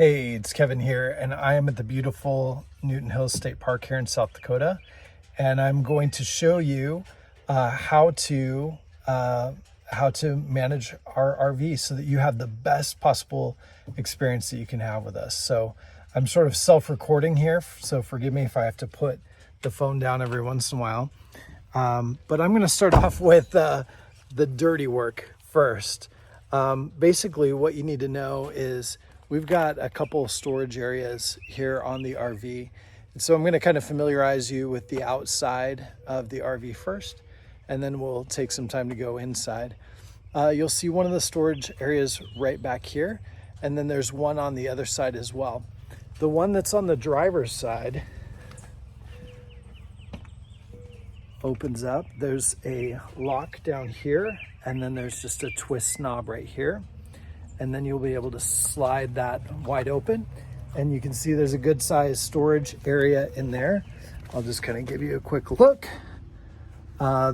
Hey, it's Kevin here, and I am at the beautiful Newton Hills State Park here in South Dakota, and I'm going to show you how to manage our RV so that you have the best possible experience that you can have with us. So I'm sort of self-recording here, so forgive me if I have to put the phone down every once in a while. But I'm going to start off with the dirty work first. Basically, what you need to know is we've got a couple storage areas here on the RV. And so I'm going to kind of familiarize you with the outside of the RV first, and then we'll take some time to go inside. You'll see one of the storage areas right back here, and then there's one on the other side as well. The one that's on the driver's side opens up. There's a lock down here, and then there's just a twist knob right here. And then you'll be able to slide that wide open. And you can see there's a good sized storage area in there. I'll just kind of give you a quick look.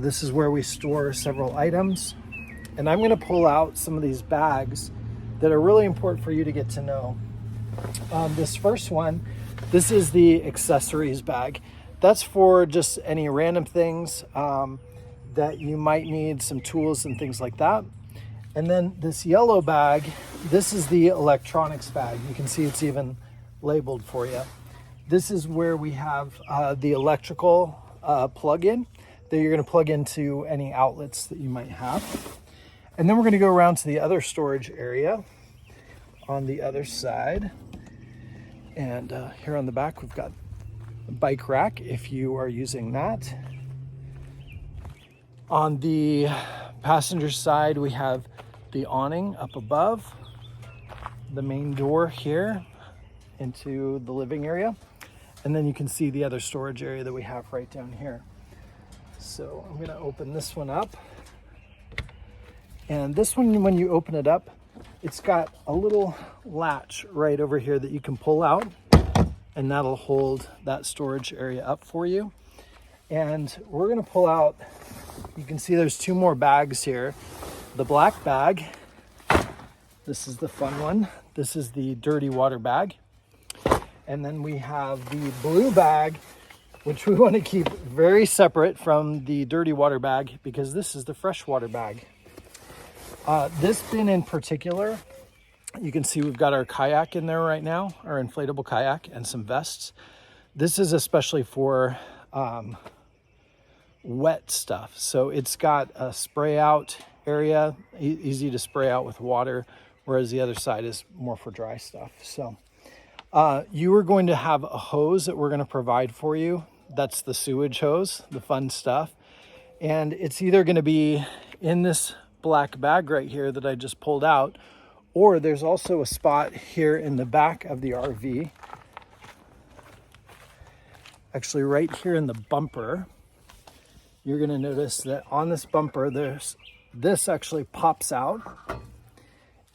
This is where we store several items. And I'm gonna pull out some of these bags that are really important for you to get to know. This first one, this is the accessories bag. That's for just any random things that you might need, some tools and things like that. And then this yellow bag, this is the electronics bag. You can see it's even labeled for you. This is where we have the electrical plug-in that you're gonna plug into any outlets that you might have. And then we're gonna go around to the other storage area on the other side. And here on the back, we've got a bike rack if you are using that. On the passenger side, we have the awning up above, the main door here into the living area, and then you can see the other storage area that we have right down here. So I'm going to open this one up, and this one, when you open it up, it's got a little latch right over here that you can pull out, and that'll hold that storage area up for you. And we're going to pull out, you can see there's two more bags here. The black bag, this is the fun one. This is the dirty water bag. And then we have the blue bag, which we want to keep very separate from the dirty water bag because this is the freshwater bag. This bin in particular, you can see we've got our kayak in there right now, our inflatable kayak and some vests. This is especially for wet stuff. So it's got a spray out area, easy to spray out with water, whereas the other side is more for dry stuff. So you are going to have a hose that we're going to provide for you. That's the sewage hose, the fun stuff. And it's either going to be in this black bag right here that I just pulled out, or there's also a spot here in the back of the RV. Actually, right here in the bumper, you're going to notice that on this bumper, this actually pops out,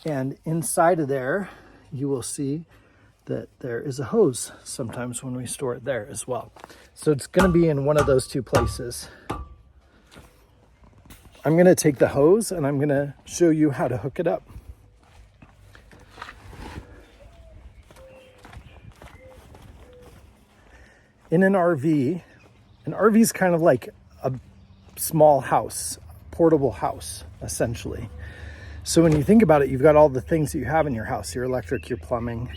and inside of there you will see that there is a hose sometimes when we store it there as well. So it's going to be in one of those two places. I'm going to take the hose and I'm going to show you how to hook it up. In an RV is kind of like a small house, portable house, essentially. So when you think about it, you've got all the things that you have in your house, your electric, your plumbing.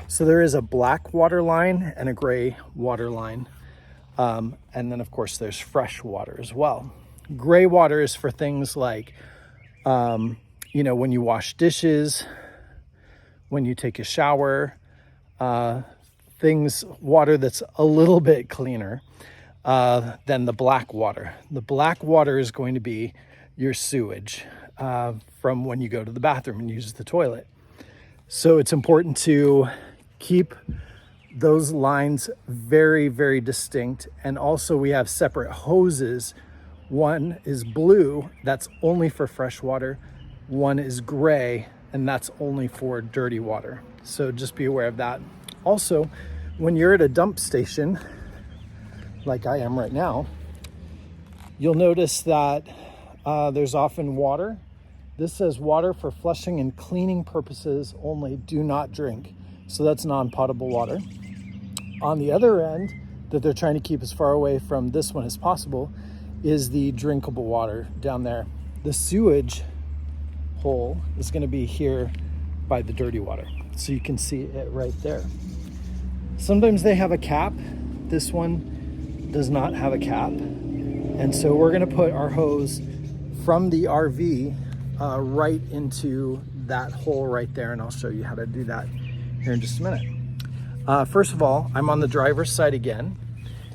So there is a black water line and a gray water line. And then of course there's fresh water as well. Gray water is for things like, when you wash dishes, when you take a shower, water that's a little bit cleaner than the black water. The black water is going to be your sewage from when you go to the bathroom and use the toilet. So it's important to keep those lines very, very distinct. And also we have separate hoses. One is blue, that's only for fresh water. One is gray, and that's only for dirty water. So just be aware of that. Also, when you're at a dump station, like I am right now, you'll notice that there's often water This says water for flushing and cleaning purposes only, do not drink. So that's non-potable water. On the other end, that they're trying to keep as far away from this one as possible, is the drinkable water down there. The sewage hole is going to be here by the dirty water. So you can see it right there. Sometimes they have a cap. This one does not have a cap. And so we're going to put our hose from the RV right into that hole right there. And I'll show you how to do that here in just a minute. First of all, I'm on the driver's side again.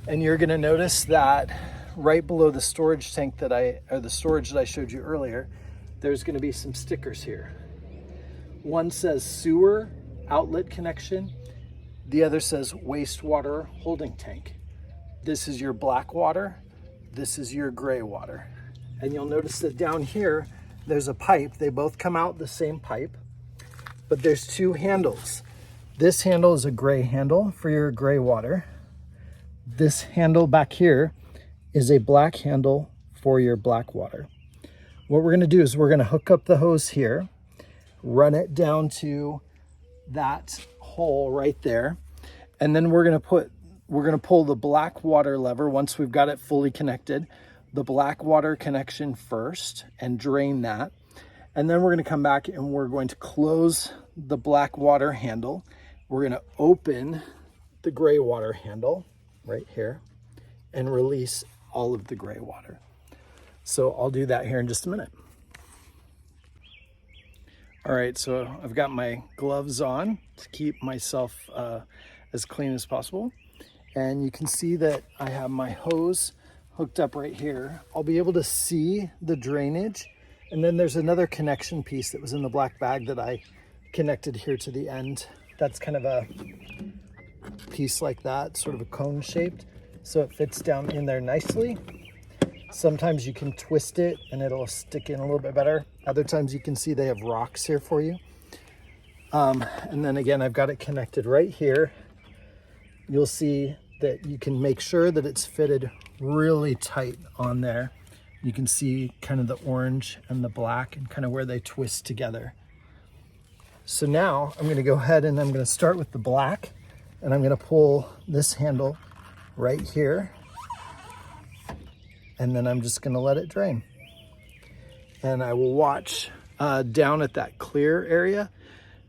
And you're going to notice that right below the storage tank the storage that I showed you earlier, there's going to be some stickers here. One says sewer outlet connection. The other says wastewater holding tank. This is your black water. This is your gray water. And you'll notice that down here, there's a pipe. They both come out the same pipe, but there's two handles. This handle is a gray handle for your gray water. This handle back here is a black handle for your black water. What we're gonna do is we're gonna hook up the hose here, run it down to that hole right there, and then we're gonna pull the black water lever once we've got it fully connected, the black water connection first, and drain that. And then we're gonna come back and we're going to close the black water handle. We're gonna open the gray water handle right here and release all of the gray water. So I'll do that here in just a minute. All right, so I've got my gloves on to keep myself as clean as possible. And you can see that I have my hose hooked up right here. I'll be able to see the drainage. And then there's another connection piece that was in the black bag that I connected here to the end. That's kind of a piece like that, sort of a cone shaped. So it fits down in there nicely. Sometimes you can twist it and it'll stick in a little bit better. Other times you can see they have rocks here for you. And then again, I've got it connected right here. You'll see that you can make sure that it's fitted really tight on there. You can see kind of the orange and the black and kind of where they twist together. So now I'm going to go ahead and I'm going to start with the black, and I'm going to pull this handle right here, and then I'm just going to let it drain. And I will watch down at that clear area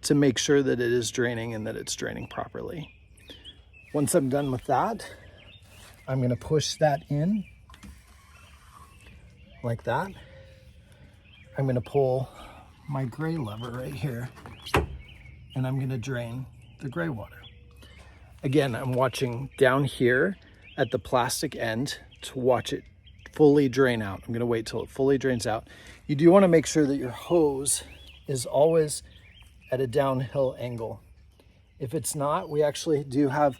to make sure that it is draining and that it's draining properly. Once I'm done with that, I'm going to push that in like that. I'm going to pull my gray lever right here, and I'm going to drain the gray water. Again, I'm watching down here at the plastic end to watch it fully drain out. I'm going to wait till it fully drains out. You do want to make sure that your hose is always at a downhill angle. If it's not, we actually do have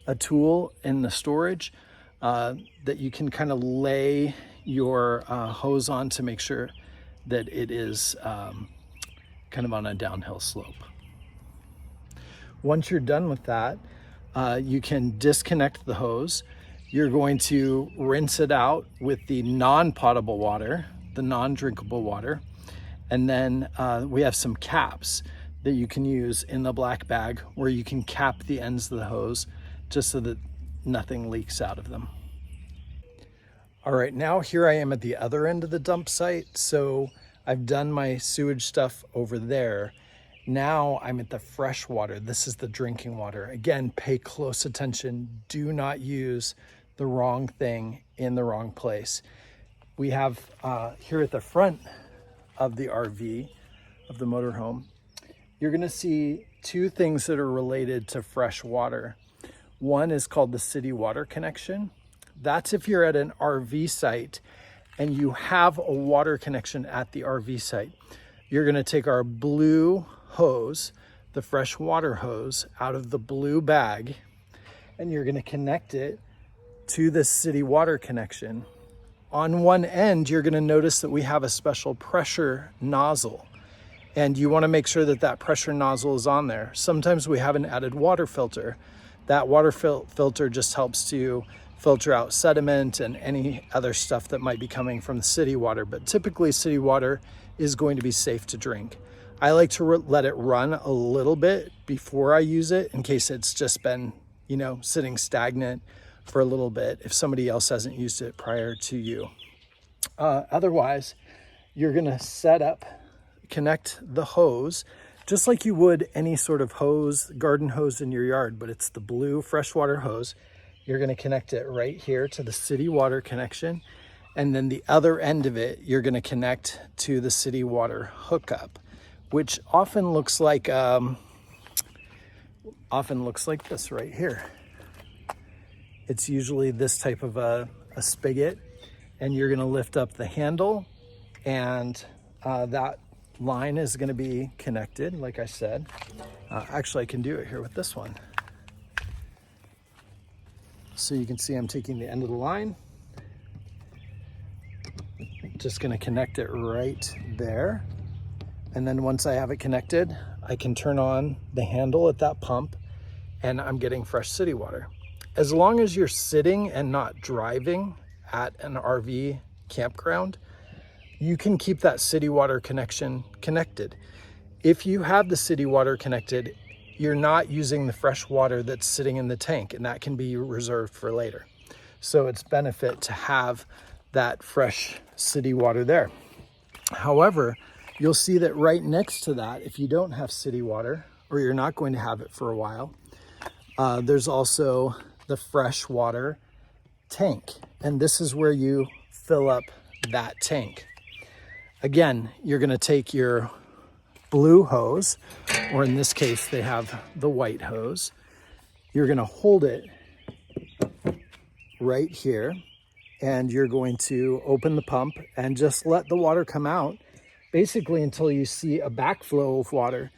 a tool in the storage that you can kind of lay your hose on to make sure that it is kind of on a downhill slope. Once you're done with that, you can disconnect the hose. You're going to rinse it out with the non-potable water, the non-drinkable water. And then we have some caps that you can use in the black bag where you can cap the ends of the hose just so that nothing leaks out of them. All right, now here I am at the other end of the dump site. So I've done my sewage stuff over there. Now I'm at the fresh water. This is the drinking water. Again, pay close attention. Do not use the wrong thing in the wrong place. We have here at the front of the RV, of the motorhome, you're gonna see two things that are related to fresh water. One is called the city water connection. That's if you're at an RV site and you have a water connection at the RV site. You're gonna take our blue hose, the fresh water hose, out of the blue bag, and you're gonna connect it to the city water connection. On one end, you're gonna notice that we have a special pressure nozzle, and you wanna make sure that that pressure nozzle is on there. Sometimes we have an added water filter. That water filter just helps to filter out sediment and any other stuff that might be coming from the city water. But typically city water is going to be safe to drink. I like to let it run a little bit before I use it in case it's just been, you know, sitting stagnant for a little bit if somebody else hasn't used it prior to you. Otherwise, you're gonna connect the hose just like you would any sort of hose, garden hose in your yard, but it's the blue freshwater hose. You're gonna connect it right here to the city water connection. And then the other end of it, you're gonna connect to the city water hookup, which often looks like this right here. It's usually this type of a spigot, and you're gonna lift up the handle, and that line is gonna be connected, like I said. Actually, I can do it here with this one. So you can see I'm taking the end of the line, just gonna connect it right there. And then once I have it connected, I can turn on the handle at that pump and I'm getting fresh city water. As long as you're sitting and not driving at an RV campground, you can keep that city water connection connected. If you have the city water connected, you're not using the fresh water that's sitting in the tank, and that can be reserved for later. So it's benefit to have that fresh city water there. However, you'll see that right next to that, if you don't have city water, or you're not going to have it for a while, there's also the fresh water tank. And this is where you fill up that tank. Again, you're gonna take your blue hose, or in this case, they have the white hose. You're gonna hold it right here, and you're going to open the pump and just let the water come out, basically until you see a backflow of water.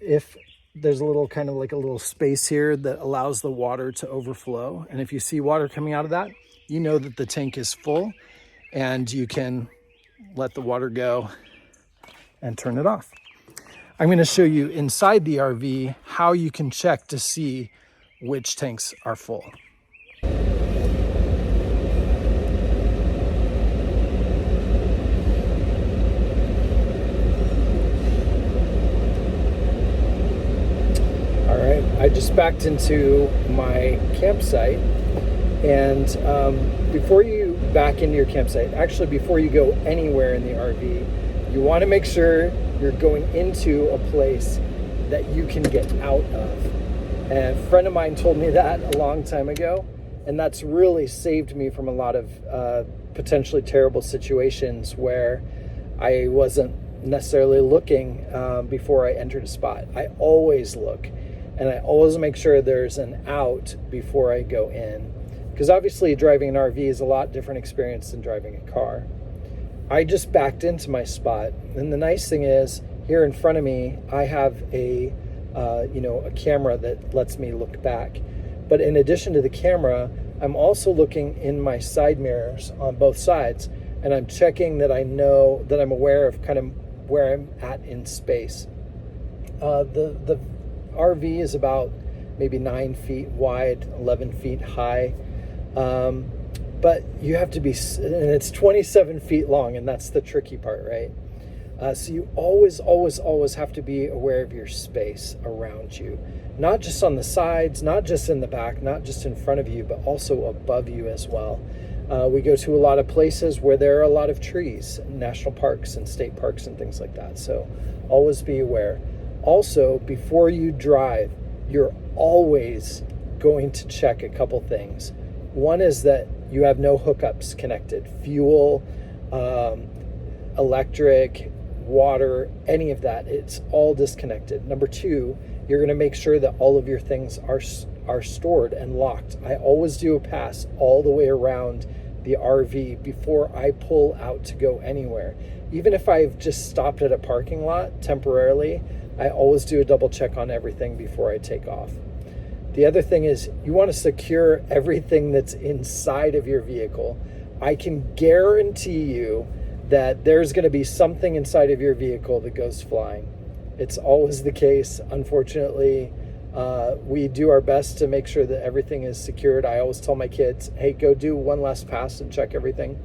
If there's a little kind of like a little space here that allows the water to overflow, and if you see water coming out of that, you know that the tank is full, and you can let the water go and turn it off. I'm going to show you inside the RV how you can check to see which tanks are full. All right, I just backed into my campsite, and before you back into your campsite, actually before you go anywhere in the RV, you want to make sure you're going into a place that you can get out of. And a friend of mine told me that a long time ago, and that's really saved me from a lot of potentially terrible situations where I wasn't necessarily looking before I entered a spot. I always look, and I always make sure there's an out before I go in. Because obviously driving an RV is a lot different experience than driving a car. I just backed into my spot, and the nice thing is here in front of me I have a camera that lets me look back. But in addition to the camera, I'm also looking in my side mirrors on both sides, and I'm checking that I know that I'm aware of kind of where I'm at in space. The RV is about maybe 9 feet wide, 11 feet high. But you have to be, and it's 27 feet long, and that's the tricky part, right? So you always have to be aware of your space around you, not just on the sides, not just in the back, not just in front of you, but also above you as well. We go to a lot of places where there are a lot of trees, national parks and state parks and things like that. So always be aware. Also, before you drive, you're always going to check a couple things. One is that you have no hookups connected, fuel, electric, water, any of that. It's all disconnected. Number two, you're going to make sure that all of your things are stored and locked. I always do a pass all the way around the RV before I pull out to go anywhere. Even if I've just stopped at a parking lot temporarily, I always do a double check on everything before I take off. The other thing is you want to secure everything that's inside of your vehicle. I can guarantee you that there's going to be something inside of your vehicle that goes flying. It's always the case. Unfortunately, we do our best to make sure that everything is secured. I always tell my kids, hey, go do one last pass and check everything.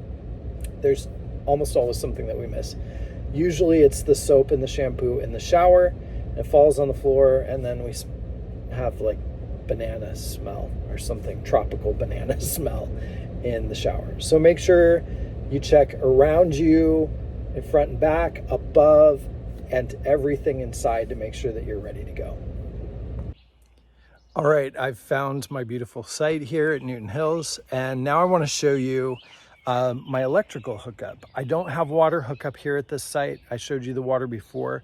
There's almost always something that we miss. Usually it's the soap and the shampoo in the shower. It falls on the floor, and then we have like banana smell or something, tropical banana smell in the shower. So make sure you check around you, in front and back, above, and everything inside to make sure that you're ready to go. All right, I've found my beautiful site here at Newton Hills, and now I want to show you my electrical hookup. I don't have water hookup here at this site. I showed you the water before.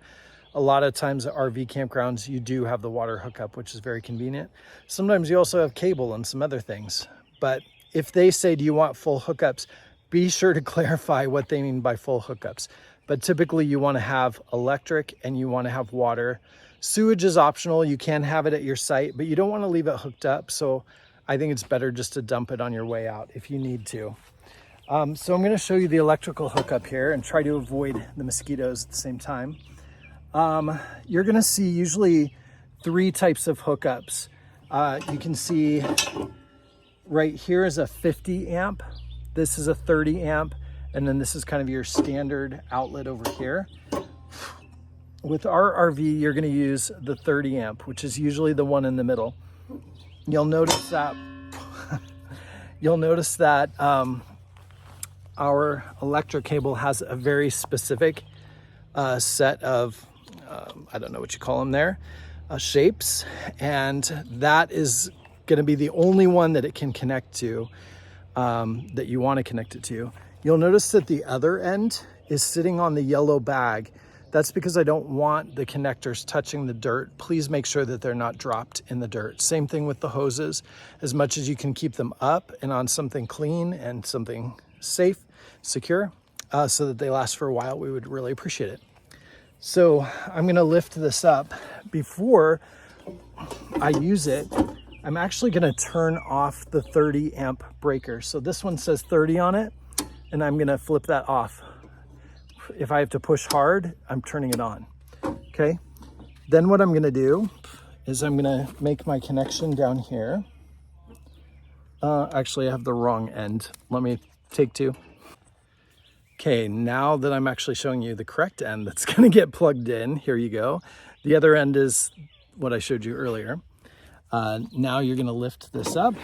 A lot of times at RV campgrounds, you do have the water hookup, which is very convenient. Sometimes you also have cable and some other things. But if they say, do you want full hookups? Be sure to clarify what they mean by full hookups. But typically you want to have electric and you want to have water. Sewage is optional. You can have it at your site, but you don't want to leave it hooked up. So I think it's better just to dump it on your way out if you need to. So I'm going to show you the electrical hookup here and try to avoid the mosquitoes at the same time. You're going to see usually 3 types of hookups. You can see right here is a 50 amp. This is a 30 amp. And then this is kind of your standard outlet over here. With our RV, you're going to use the 30 amp, which is usually the one in the middle. You'll notice that our electric cable has a very specific set of, I don't know what you call them there, shapes. And that is going to be the only one that it can connect to, that you want to connect it to. You'll notice that the other end is sitting on the yellow bag. That's because I don't want the connectors touching the dirt. Please make sure that they're not dropped in the dirt. Same thing with the hoses. As much as you can keep them up and on something clean and something safe, secure, so that they last for a while, we would really appreciate it. So I'm gonna lift this up. Before I use it, I'm actually gonna turn off the 30 amp breaker. So this one says 30 on it, and I'm gonna flip that off. If I have to push hard, I'm turning it on, okay? Then what I'm gonna do is I'm gonna make my connection down here. Actually, I have the wrong end. Let me take 2. Okay, now that I'm actually showing you the correct end that's gonna get plugged in, here you go. The other end is what I showed you earlier. Now you're gonna lift this up.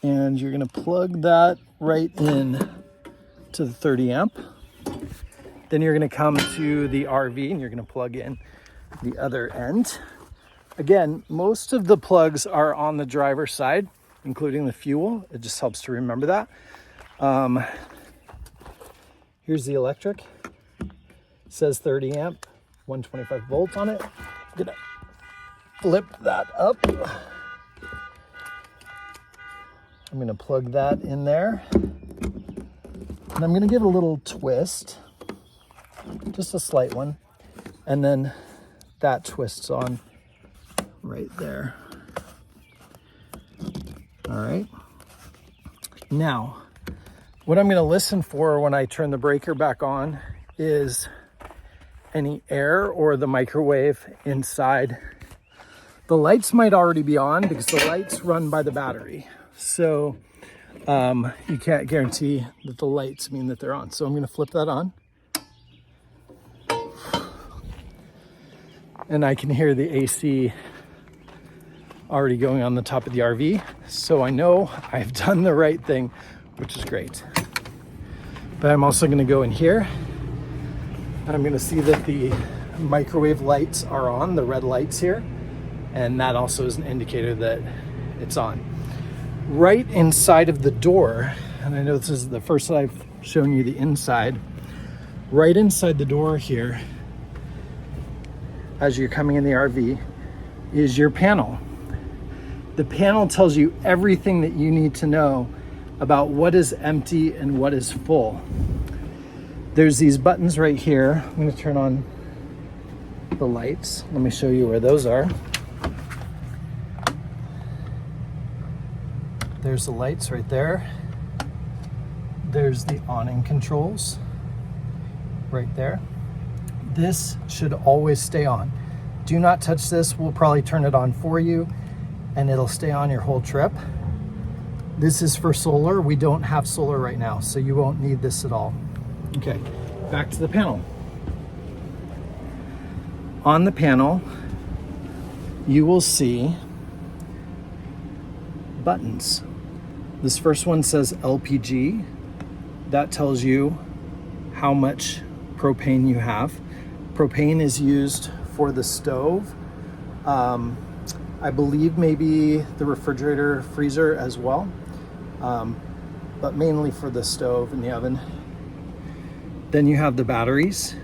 And you're gonna plug that right in to the 30 amp. Then you're gonna come to the RV and you're gonna plug in the other end. Again, most of the plugs are on the driver's side, including the fuel. It just helps to remember that. Here's the electric. It says 30 amp, 125 volts on it. I'm gonna flip that up. I'm gonna plug that in there. And I'm gonna give it a little twist, just a slight one. And then that twists on right there. All right. Now, what I'm gonna listen for when I turn the breaker back on is any air or the microwave inside. The lights might already be on because the lights run by the battery. So you can't guarantee that the lights mean that they're on. So I'm gonna flip that on. And I can hear the AC already going on the top of the RV. So I know I've done the right thing, which is great. But I'm also gonna go in here and I'm gonna see that the microwave lights are on, the red lights here. And that also is an indicator that it's on. Right inside of the door, and I know this is the first that I've shown you the inside, right inside the door here, as you're coming in the RV, is your panel. The panel tells you everything that you need to know about what is empty and what is full. There's these buttons right here. I'm gonna turn on the lights. Let me show you where those are. There's the lights right there. There's the awning controls right there. This should always stay on. Do not touch this. We'll probably turn it on for you and it'll stay on your whole trip. This is for solar. We don't have solar right now, so you won't need this at all. Okay, back to the panel. On the panel, you will see buttons. This first one says LPG. That tells you how much propane you have. Propane is used for the stove. I believe maybe the refrigerator, freezer as well, but mainly for the stove and the oven. Then you have the batteries.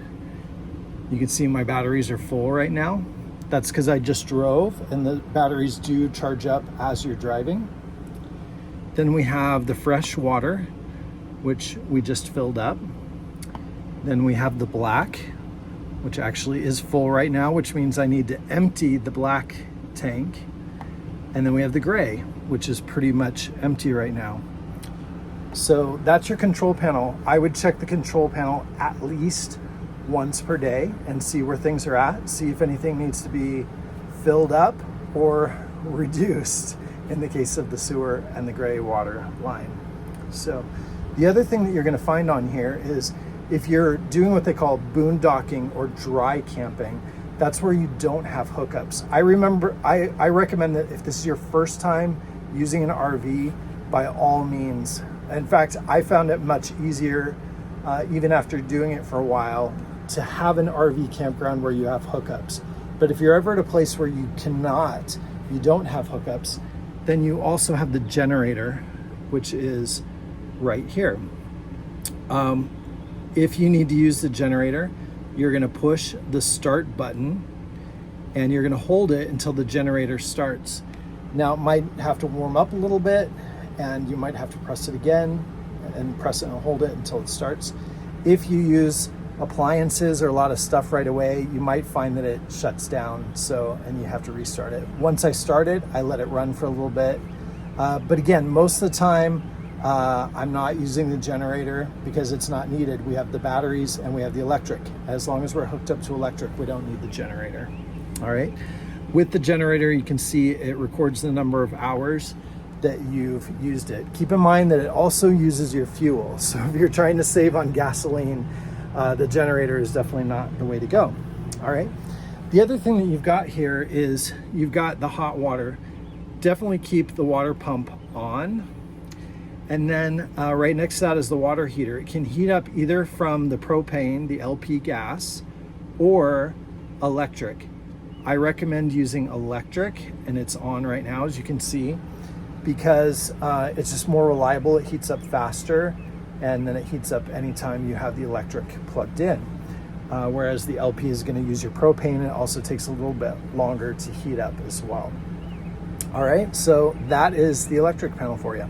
You can see my batteries are full right now. That's because I just drove, and the batteries do charge up as you're driving. Then we have the fresh water, which we just filled up. Then we have the black, which actually is full right now, which means I need to empty the black tank. And then we have the gray, which is pretty much empty right now. So that's your control panel. I would check the control panel at least once per day and see where things are at, see if anything needs to be filled up or reduced in the case of the sewer and the gray water line. So the other thing that you're going to find on here is if you're doing what they call boondocking or dry camping, that's where you don't have hookups. I recommend that if this is your first time using an RV, by all means. In fact, I found it much easier, even after doing it for a while, to have an RV campground where you have hookups. But if you're ever at a place where you don't have hookups, then you also have the generator, which is right here. If you need to use the generator, you're gonna push the start button and you're gonna hold it until the generator starts. Now it might have to warm up a little bit and you might have to press it again and press it and hold it until it starts. If you use appliances or a lot of stuff right away, you might find that it shuts down, and you have to restart it. Once I start it, I let it run for a little bit. But again, most of the time, I'm not using the generator because it's not needed. We have the batteries and we have the electric. As long as we're hooked up to electric, we don't need the generator. All right. With the generator, you can see it records the number of hours that you've used it. Keep in mind that it also uses your fuel. So if you're trying to save on gasoline, the generator is definitely not the way to go. All right. The other thing that you've got here is you've got the hot water. Definitely keep the water pump on. And then right next to that is the water heater. It can heat up either from the propane, the LP gas, or electric. I recommend using electric, and it's on right now, as you can see, because it's just more reliable. It heats up faster, and then it heats up anytime you have the electric plugged in. Whereas the LP is going to use your propane, and it also takes a little bit longer to heat up as well. All right, so that is the electric panel for you.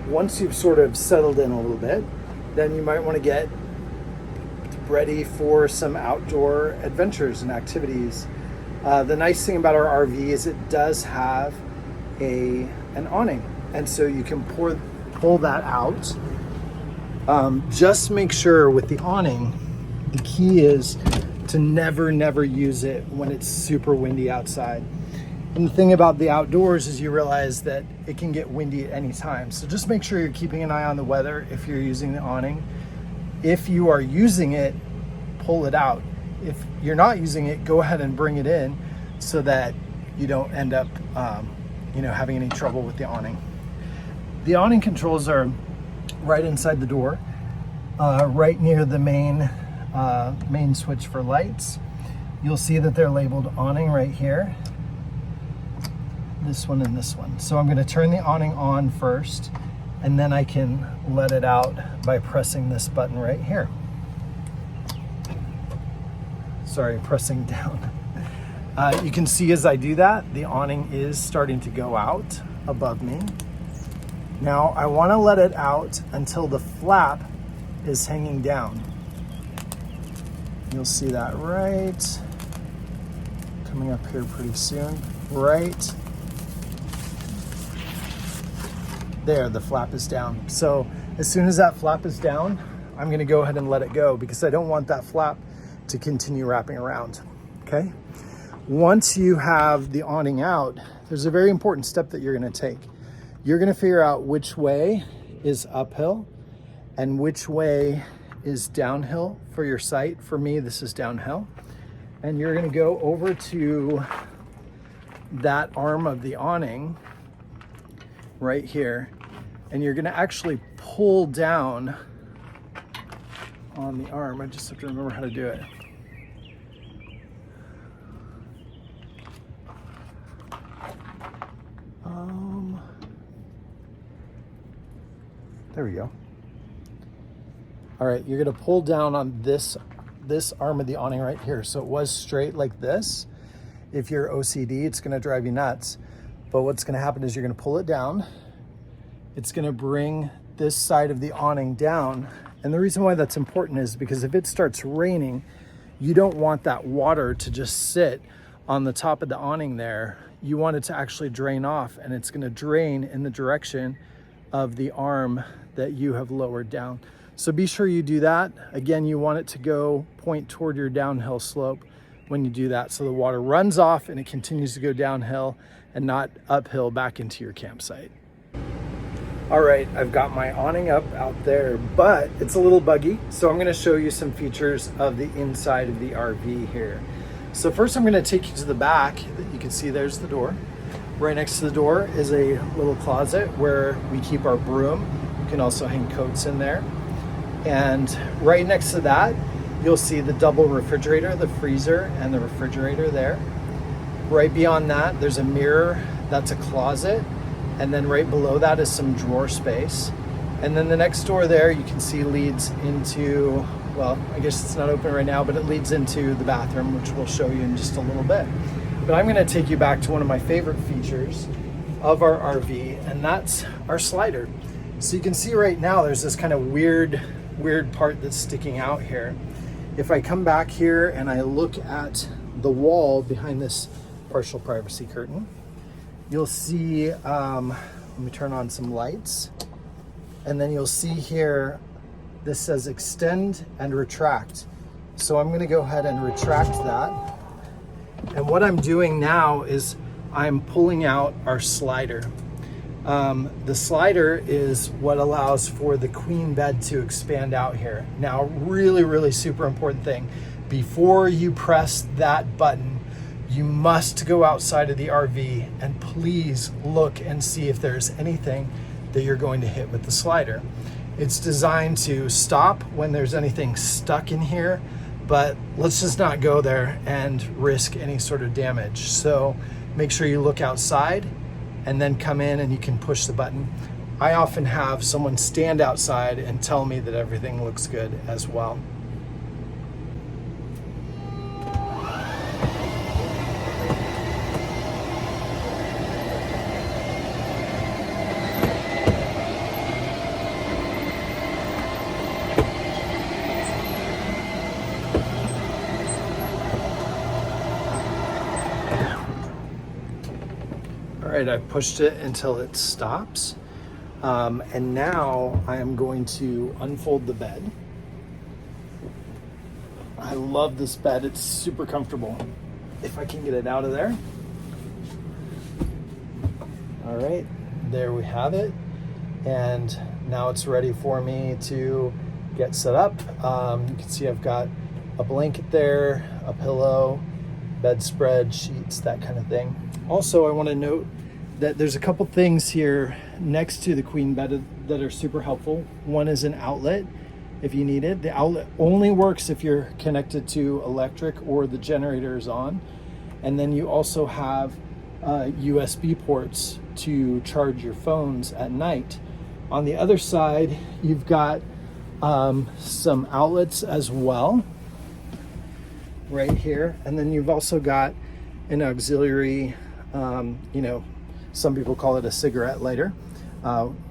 Once you've sort of settled in a little bit, then you might want to get ready for some outdoor adventures and activities. The nice thing about our RV is it does have an awning, and so you can pull that out. Just make sure with the awning, the key is to never use it when it's super windy outside. And the thing about the outdoors is you realize that it can get windy at any time. So just make sure you're keeping an eye on the weather if you're using the awning. If you are using it, pull it out. If you're not using it, go ahead and bring it in so that you don't end up having any trouble with the awning. The awning controls are right inside the door, right near the main switch for lights. You'll see that they're labeled awning right here. This one and this one. So I'm going to turn the awning on first, and then I can let it out by pressing this button right here. Sorry, pressing down. You can see as I do that, the awning is starting to go out above me. Now I want to let it out until the flap is hanging down. You'll see that right coming up here pretty soon. Right There, the flap is down. So as soon as that flap is down, I'm gonna go ahead and let it go because I don't want that flap to continue wrapping around, okay? Once you have the awning out, there's a very important step that you're gonna take. You're gonna figure out which way is uphill and which way is downhill for your site. For me, this is downhill. And you're gonna go over to that arm of the awning right here, and you're gonna actually pull down on the arm. I just have to remember how to do it. There we go. All right, you're gonna pull down on this arm of the awning right here. So it was straight like this. If you're OCD, it's gonna drive you nuts. But what's gonna happen is you're gonna pull it down. It's gonna bring this side of the awning down. And the reason why that's important is because if it starts raining, you don't want that water to just sit on the top of the awning there. You want it to actually drain off, and it's gonna drain in the direction of the arm that you have lowered down. So be sure you do that. Again, you want it to point toward your downhill slope when you do that. So the water runs off and it continues to go downhill and not uphill back into your campsite. All right, I've got my awning up out there, but it's a little buggy. So I'm gonna show you some features of the inside of the RV here. So first I'm gonna take you to the back. You can see there's the door. Right next to the door is a little closet where we keep our broom. You can also hang coats in there. And right next to that, you'll see the double refrigerator, the freezer and the refrigerator there. Right beyond that, there's a mirror, that's a closet. And then right below that is some drawer space. And then the next door there you can see leads into, well, I guess it's not open right now, but it leads into the bathroom, which we'll show you in just a little bit. But I'm gonna take you back to one of my favorite features of our RV, and that's our slider. So you can see right now there's this kind of weird part that's sticking out here. If I come back here and I look at the wall behind this partial privacy curtain, you'll see, let me turn on some lights, and then you'll see here, this says extend and retract. So I'm gonna go ahead and retract that. And what I'm doing now is I'm pulling out our slider. The slider is what allows for the queen bed to expand out here. Now, really super important thing. Before you press that button, you must go outside of the RV and please look and see if there's anything that you're going to hit with the slider. It's designed to stop when there's anything stuck in here, but let's just not go there and risk any sort of damage. So make sure you look outside and then come in and you can push the button. I often have someone stand outside and tell me that everything looks good as well. All right, I've pushed it until it stops. And now I am going to unfold the bed. I love this bed, it's super comfortable. If I can get it out of there. All right, there we have it. And now it's ready for me to get set up. You can see I've got a blanket there, a pillow, bedspread, sheets, that kind of thing. Also, I want to note that there's a couple things here next to the queen bed that are super helpful. One is an outlet if you need it. The outlet only works if you're connected to electric or the generator is on. And then you also have USB ports to charge your phones at night. On the other side, you've got some outlets as well, right here. And then you've also got an auxiliary, some people call it a cigarette lighter.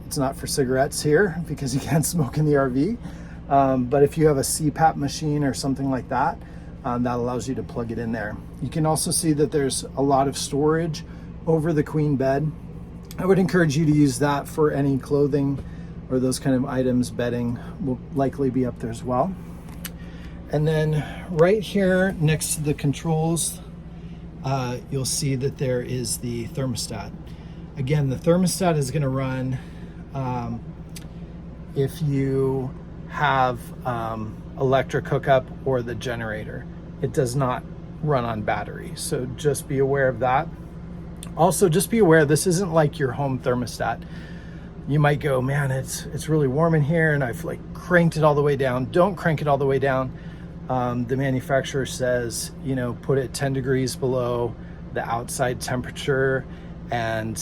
It's not for cigarettes here because you can't smoke in the RV. But if you have a CPAP machine or something like that, that allows you to plug it in there. You can also see that there's a lot of storage over the queen bed. I would encourage you to use that for any clothing or those kind of items. Bedding will likely be up there as well. And then right here next to the controls, you'll see that there is the thermostat. Again, the thermostat is going to run if you have electric hookup or the generator. It does not run on battery, so just be aware of that. Also, just be aware this isn't like your home thermostat. You might go, man, it's really warm in here and I've like cranked it all the way down. Don't crank it all the way down. The manufacturer says, you know, put it 10 degrees below the outside temperature, and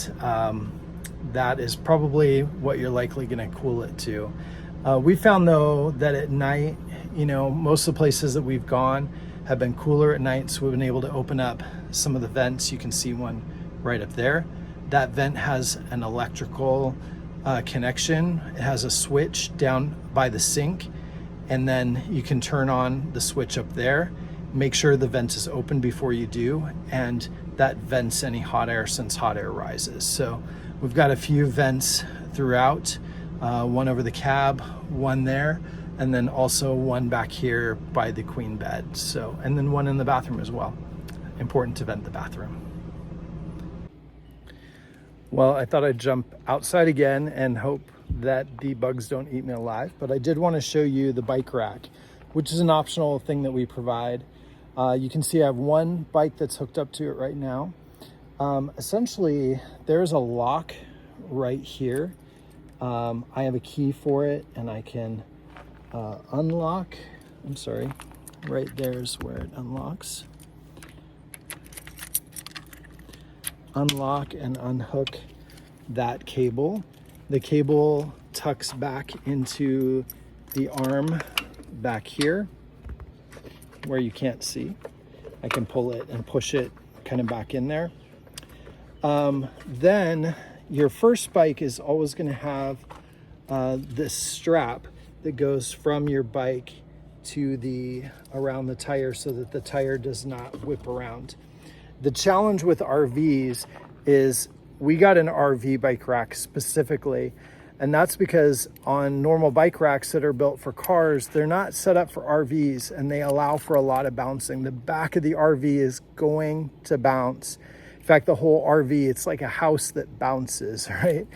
that is probably what you're likely going to cool it to. We found though that at night, you know, most of the places that we've gone have been cooler at night, so we've been able to open up some of the vents. You can see one right up there. That vent has an electrical connection. It has a switch down by the sink, and then you can turn on the switch up there. Make sure the vent is open before you do, and that vents any hot air since hot air rises. So we've got a few vents throughout, one over the cab, one there, and then also one back here by the queen bed. So, and then one in the bathroom as well. Important to vent the bathroom. Well, I thought I'd jump outside again and hope that the bugs don't eat me alive, but I did want to show you the bike rack, which is an optional thing that we provide. You can see I have one bike that's hooked up to it right now. Essentially, there's a lock right here. I have a key for it, and I can unlock. I'm sorry, right there's where it unlocks. Unlock and unhook that cable. The cable tucks back into the arm back here where you can't see. I can pull it and push it kind of back in there. Then your first bike is always going to have this strap that goes from your bike to around the tire so that the tire does not whip around. The challenge with RVs is we got an RV bike rack specifically, and that's because on normal bike racks that are built for cars, they're not set up for RVs, and they allow for a lot of bouncing. The back of the RV is going to bounce. In fact, the whole RV, it's like a house that bounces, right?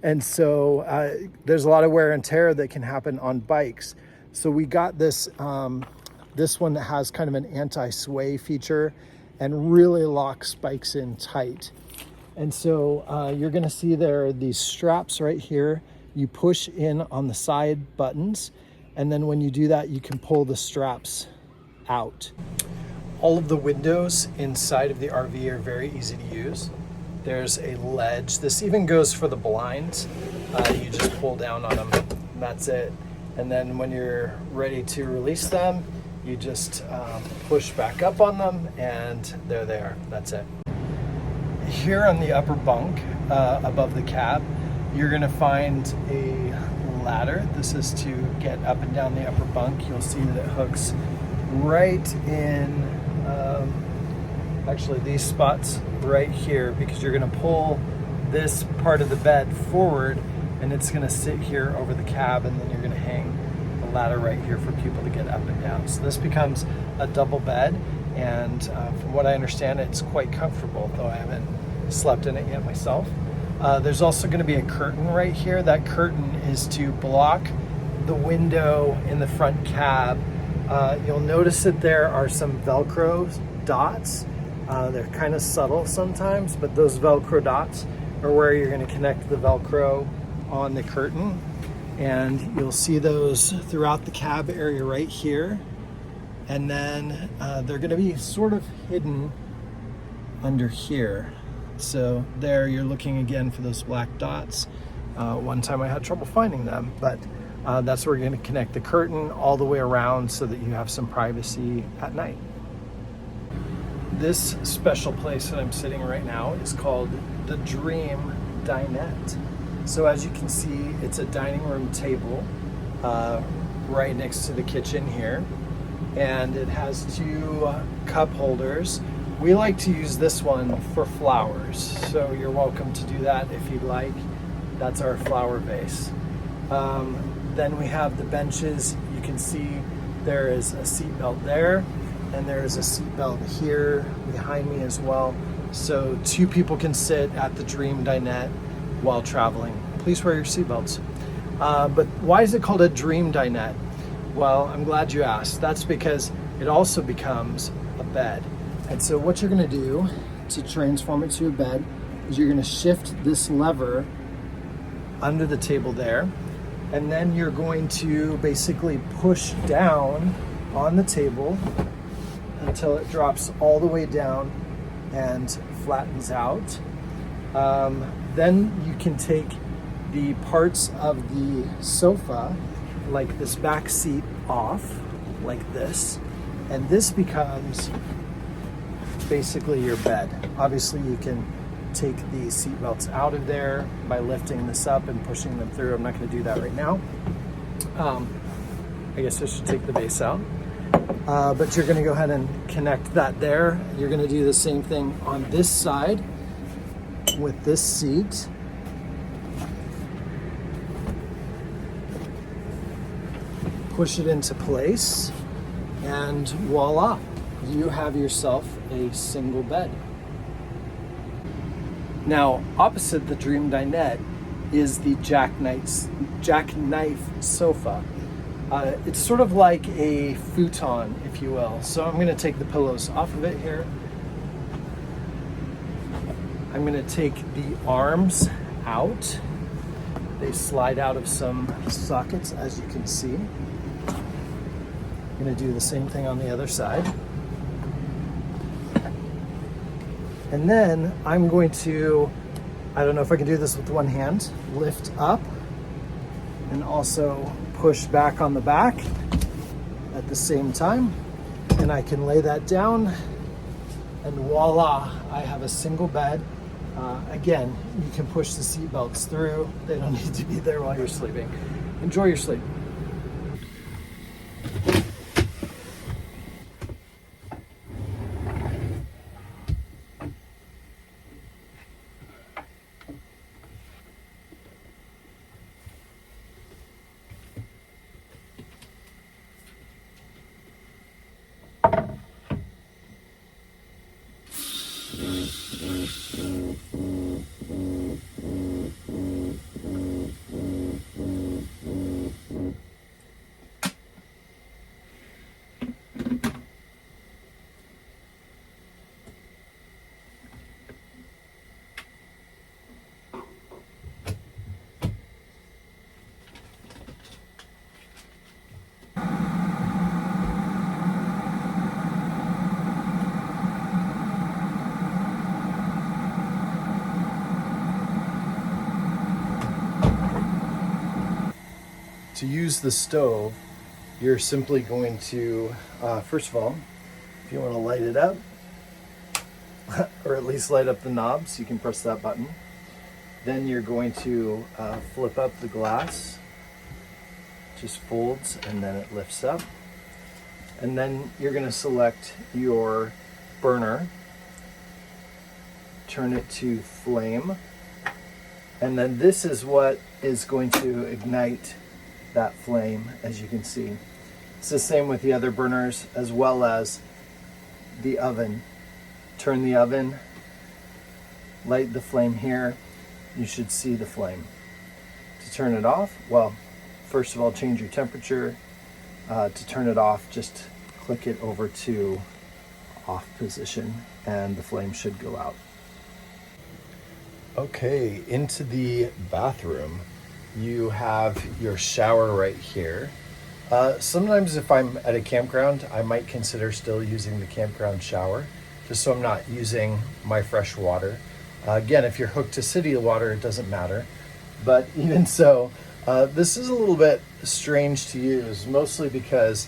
And so there's a lot of wear and tear that can happen on bikes. So we got this one that has kind of an anti-sway feature and really locks bikes in tight. And so you're gonna see there are these straps right here. You push in on the side buttons, and then when you do that, you can pull the straps out. All of the windows inside of the RV are very easy to use. There's a ledge. This even goes for the blinds. You just pull down on them, and that's it. And then when you're ready to release them, you just push back up on them, and they're there. That's it. Here on the upper bunk above the cab, you're gonna find a ladder. This is to get up and down the upper bunk. You'll see that it hooks right in, actually these spots right here, because you're gonna pull this part of the bed forward, and it's gonna sit here over the cab, and then you're gonna hang a ladder right here for people to get up and down. So this becomes a double bed, and from what I understand, it's quite comfortable, though I haven't slept in it yet myself. There's also going to be a curtain right here. That curtain is to block the window in the front cab. You'll notice that there are some Velcro dots. They're kind of subtle sometimes, but those Velcro dots are where you're going to connect the Velcro on the curtain. And you'll see those throughout the cab area right here. And then they're going to be sort of hidden under here. So there you're looking again for those black dots. One time I had trouble finding them, but that's where we're going to connect the curtain all the way around so that you have some privacy at night. This special place that I'm sitting right now is called the Dream Dinette. So as you can see, it's a dining room table right next to the kitchen here. And it has two cup holders We like to use this one for flowers, so you're welcome to do that if you'd like. That's our flower vase. Then we have the benches. You can see there is a seat belt there, and there is a seat belt here behind me as well. So 2 people can sit at the Dream Dinette while traveling. Please wear your seatbelts. But why is it called a Dream Dinette? Well, I'm glad you asked. That's because it also becomes a bed. And so what you're gonna do to transform it to a bed is you're gonna shift this lever under the table there, and then you're going to basically push down on the table until it drops all the way down and flattens out. Then you can take the parts of the sofa, like this back seat, off like this, and this becomes basically your bed. Obviously you can take the seat belts out of there by lifting this up and pushing them through. I'm not going to do that right now. I guess I should take the base out. But you're going to go ahead and connect that there. You're going to do the same thing on this side with this seat. Push it into place, and voila, you have yourself a single bed. Now, opposite the Dream Dinette is the jackknife sofa. It's sort of like a futon, if you will. So I'm going to take the pillows off of it here. I'm going to take the arms out. They slide out of some sockets, as you can see. I'm going to do the same thing on the other side. And then I'm going to, I don't know if I can do this with one hand, lift up and also push back on the back at the same time. And I can lay that down, and voila, I have a single bed. Again, you can push the seat belts through. They don't need to be there while you're sleeping. Enjoy your sleep. To use the stove, you're simply going to, first of all, if you want to light it up, or at least light up the knobs, you can press that button. Then you're going to flip up the glass, just folds and then it lifts up. And then you're going to select your burner, turn it to flame, and then this is what is going to ignite that flame, as you can see. It's the same with the other burners as well as the oven. Turn the oven, light the flame here, you should see the flame. To turn it off, well, first of all, change your temperature. To turn it off, just click it over to off position and the flame should go out. Okay, into the bathroom. You have your shower right here. Sometimes if I'm at a campground, I might consider still using the campground shower, just so I'm not using my fresh water. Again, if you're hooked to city water, it doesn't matter. But even so, this is a little bit strange to use, mostly because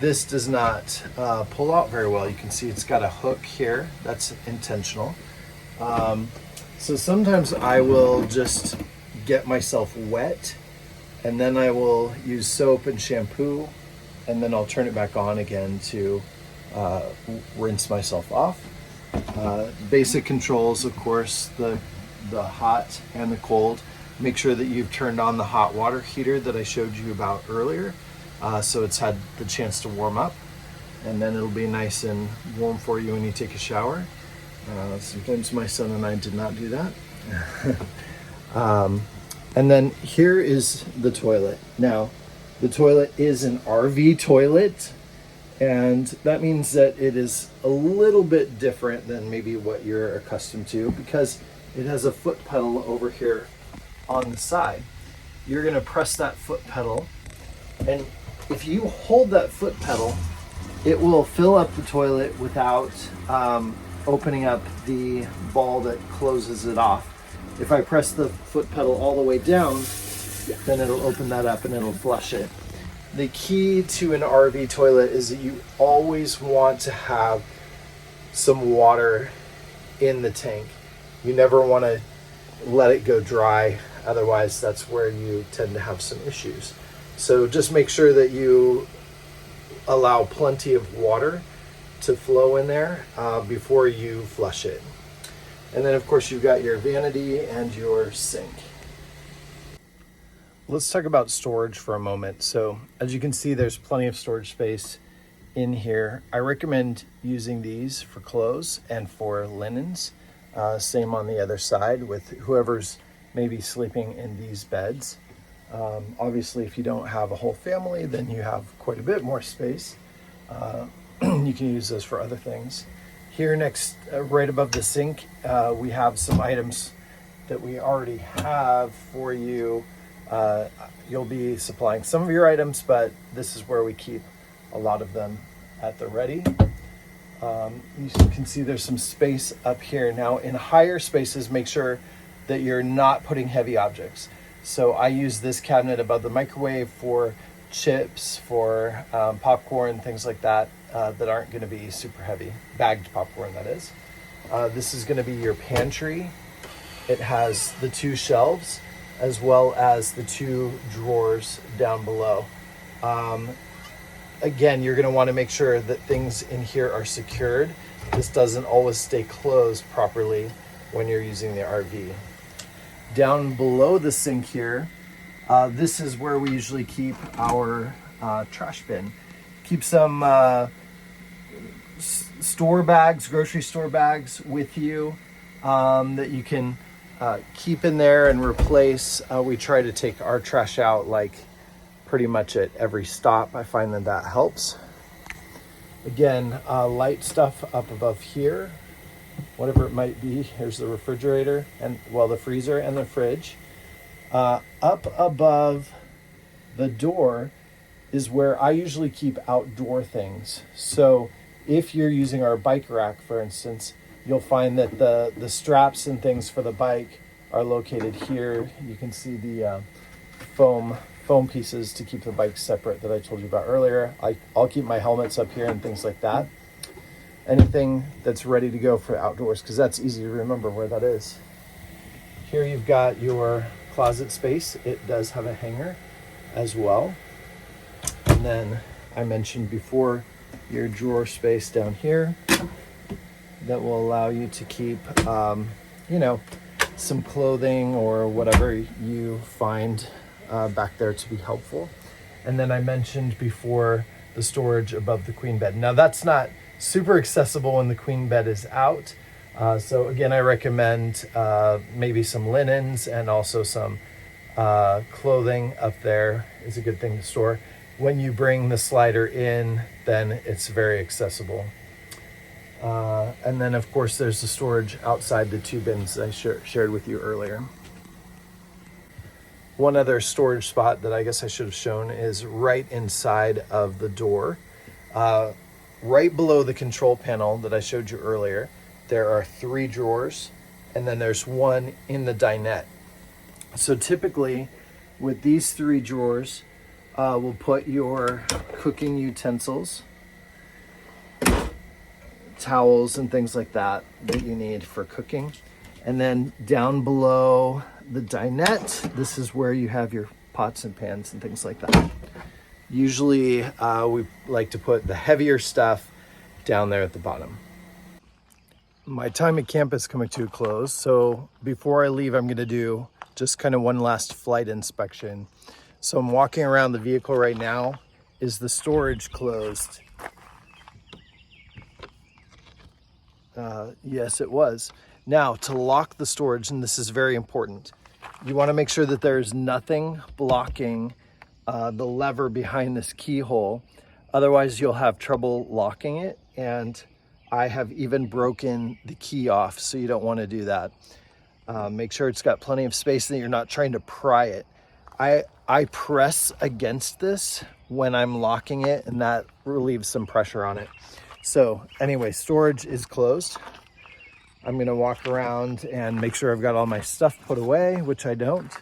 this does not pull out very well. You can see it's got a hook here, that's intentional. So sometimes I will just get myself wet, and then I will use soap and shampoo, and then I'll turn it back on again to rinse myself off. Basic controls, of course, the hot and the cold. Make sure that you've turned on the hot water heater that I showed you about earlier, so it's had the chance to warm up, and then it'll be nice and warm for you when you take a shower. Sometimes my son and I did not do that. And then here is the toilet. Now, the toilet is an RV toilet, and that means that it is a little bit different than maybe what you're accustomed to, because it has a foot pedal over here on the side. You're gonna press that foot pedal, and if you hold that foot pedal, it will fill up the toilet without opening up the ball that closes it off. If I press the foot pedal all the way down, then it'll open that up and it'll flush it. The key to an RV toilet is that you always want to have some water in the tank. You never want to let it go dry, otherwise that's where you tend to have some issues. So just make sure that you allow plenty of water to flow in there before you flush it. And then of course you've got your vanity and your sink. Let's talk about storage for a moment. So as you can see, there's plenty of storage space in here. I recommend using these for clothes and for linens. Same on the other side with whoever's maybe sleeping in these beds. Obviously, if you don't have a whole family, then you have quite a bit more space. You can use those for other things. Here next, right above the sink, we have some items that we already have for you. You'll be supplying some of your items, but this is where we keep a lot of them at the ready. You can see there's some space up here. Now in higher spaces, make sure that you're not putting heavy objects. So I use this cabinet above the microwave for chips, for popcorn, things like that, that aren't gonna be super heavy. Bagged popcorn, that is. This is gonna be your pantry. It has the 2 shelves as well as the 2 drawers down below. Again, you're gonna wanna make sure that things in here are secured. This doesn't always stay closed properly when you're using the RV. Down below the sink here, this is where we usually keep our trash bin. Keep some store bags, grocery store bags with you that you can keep in there and replace. We try to take our trash out like pretty much at every stop. I find that that helps. Again, light stuff up above here, whatever it might be. Here's the refrigerator and, well, the freezer and the fridge. Up above the door is where I usually keep outdoor things. So if you're using our bike rack, for instance, you'll find that the straps and things for the bike are located here. You can see the foam pieces to keep the bike separate that I told you about earlier. I'll keep my helmets up here and things like that. Anything that's ready to go for outdoors, because that's easy to remember where that is. Here you've got your closet space. It does have a hanger as well. And then I mentioned before your drawer space down here that will allow you to keep, some clothing or whatever you find back there to be helpful. And then I mentioned before the storage above the queen bed. Now that's not super accessible when the queen bed is out. So again, I recommend maybe some linens and also some clothing up there is a good thing to store. When you bring the slider in, then it's very accessible. And then of course there's the storage outside the 2 bins I shared with you earlier. One other storage spot that I guess I should have shown is right inside of the door. Right below the control panel that I showed you earlier, there are 3 drawers, and then there's 1 in the dinette. So typically with these 3 drawers, we'll put your cooking utensils, towels and things like that you need for cooking. And then down below the dinette, this is where you have your pots and pans and things like that. Usually we like to put the heavier stuff down there at the bottom. My time at camp is coming to a close, so before I leave, I'm gonna do just kind of one last flight inspection. So I'm walking around the vehicle right now. Is the storage closed? Yes, it was. Now, to lock the storage, and this is very important, you want to make sure that there's nothing blocking the lever behind this keyhole. Otherwise, you'll have trouble locking it. And I have even broken the key off, so you don't want to do that. Make sure it's got plenty of space and that you're not trying to pry it. I press against this when I'm locking it, and that relieves some pressure on it. So anyway, storage is closed. I'm gonna walk around and make sure I've got all my stuff put away, which I don't.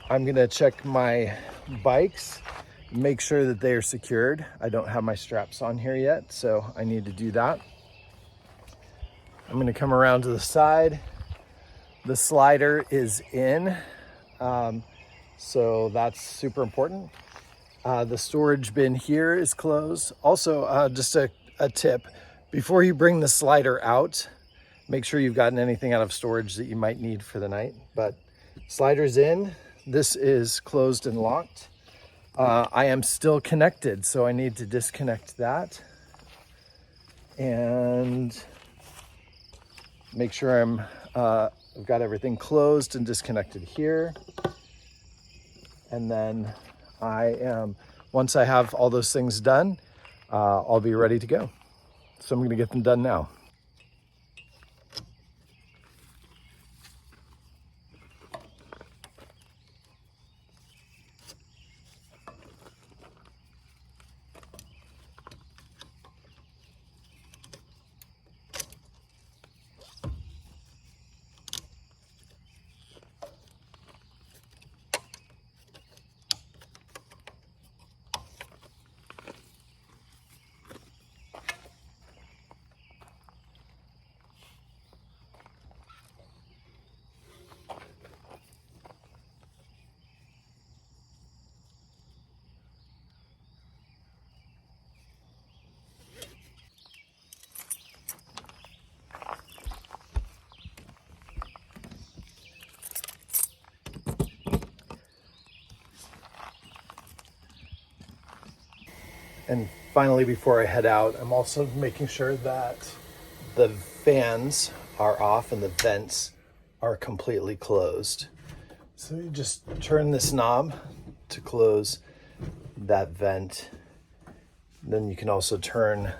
I'm gonna check my bikes, make sure that they are secured. I don't have my straps on here yet, so I need to do that. I'm gonna come around to the side. The slider is in, so that's super important. The storage bin here is closed. Also, just a tip, before you bring the slider out, make sure you've gotten anything out of storage that you might need for the night. But slider's in, this is closed and locked. I am still connected, so I need to disconnect that and make sure I've got everything closed and disconnected here. And then once I have all those things done, I'll be ready to go. So I'm gonna get them done now. And finally, before I head out, I'm also making sure that the fans are off and the vents are completely closed. So you just turn this knob to close that vent. Then you can also turn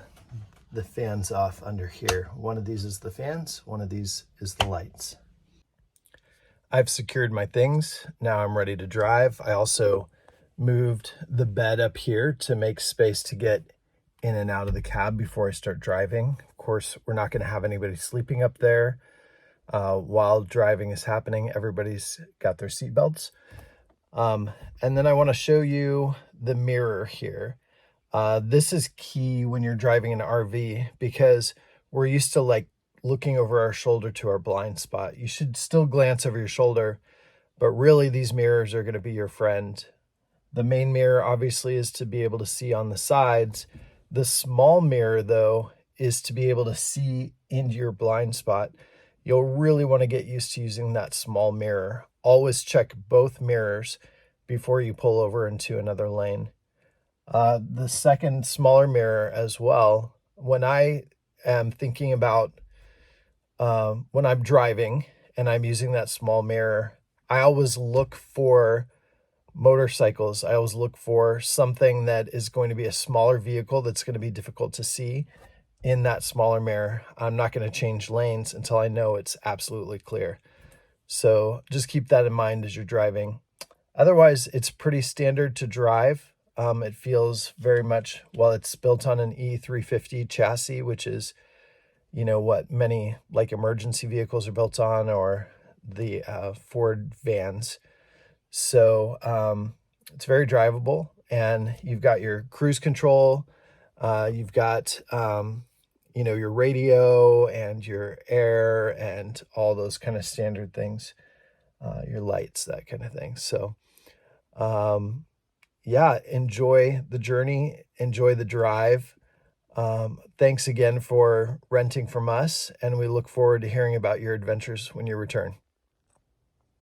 the fans off under here. One of these is the fans, one of these is the lights. I've secured my things. Now I'm ready to drive. I also moved the bed up here to make space to get in and out of the cab before I start driving. Of course, we're not going to have anybody sleeping up there while driving is happening. Everybody's got their seatbelts. And then I want to show you the mirror here. This is key when you're driving an RV because we're used to like looking over our shoulder to our blind spot. You should still glance over your shoulder, but really these mirrors are going to be your friend. The main mirror obviously is to be able to see on the sides. The small mirror though is to be able to see into your blind spot. You'll really want to get used to using that small mirror. Always check both mirrors before you pull over into another lane. The second smaller mirror as well, when I am thinking about when I'm driving and I'm using that small mirror, I always look for motorcycles. I always look for something that is going to be a smaller vehicle that's going to be difficult to see in that smaller mirror. I'm not going to change lanes until I know it's absolutely clear. So just keep that in mind as you're driving. Otherwise, it's pretty standard to drive. It feels very much, well, it's built on an E350 chassis, which is, you know, what many like emergency vehicles are built on, or the Ford vans. So it's very drivable, and you've got your cruise control, you've got, you know, your radio and your air and all those kind of standard things, your lights, that kind of thing. So yeah, enjoy the journey, enjoy the drive. Thanks again for renting from us, and we look forward to hearing about your adventures when you return.